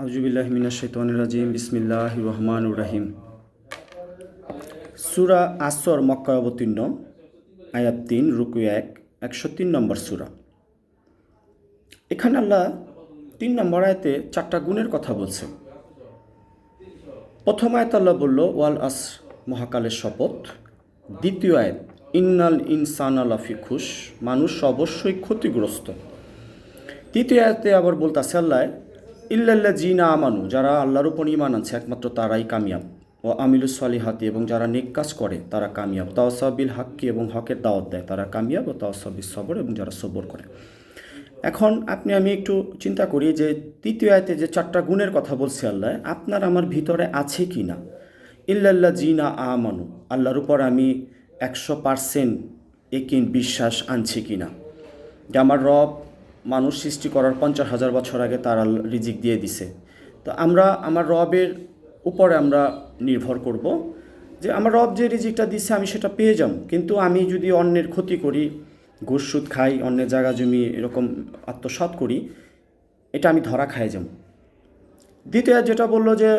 আউযুবিল্লাহি মিনাশ শাইতানির রাজিম বিসমিল্লাহির রহমানির রহিম। সূরা আসর মক্কায় অবতীর্ণ, আয়াত ৩, রুকু ১, ১০৩ নম্বর সূরা। এখানে আল্লাহ ৩ নম্বর আয়াতে ৪টা গুণের কথা বলছে। প্রথম আয়াত আল্লাহ বলল ওয়াল আসর, মহাকালের শপথ। দ্বিতীয় আয়াত ইন্নাল ইনসানা লাফি খুশ, মানুষ অবশ্যই ক্ষতিগ্রস্ত। তৃতীয় আয়াতে আবার বলতাছে আল্লাহ ইল্লাল্লাযীনা আমানু, যারা আল্লাহর উপর ঈমান আনছে একমাত্র তারাই কামিয়াব। ও আমিলুস সলিহাতি, এবং যারা নেক কাজ করে তারা কামিয়াব। তাওয়াসাউ বিল হাক্কি, এবং হকের দাওয়াত দেয় তারা কামিয়াব। ও তাওয়াসাউ বিস সবর, এবং যারা সবর করে। এখন আমি একটু চিন্তা করি যে তৃতীয় আয়াতে যে ৪টা গুণের কথা বলছে আল্লাহ, আপনার আমার ভিতরে আছে কি না? ইল্লাল্লাযীনা আমানু, আল্লাহর উপর আমি ১০০% একিন, বিশ্বাস আনছি কি না যে আমার রব মানুষ সৃষ্টি করার ৫০,০০০ বছর আগে তার রিজিক দিয়ে দিছে। তো আমরা আমার রবের উপরে আমরা নির্ভর করব যে আমার রব যে রিজিকটা দিছে আমি সেটা পেয়ে যাব। কিন্তু আমি যদি অন্যের ক্ষতি করি, ঘুষ সুদ খাই, অন্যের জায়গা জমি এরকম আত্মসাৎ করি, এটা আমি ধরা খাই যাব। দ্বিতীয় যেটা বললো যে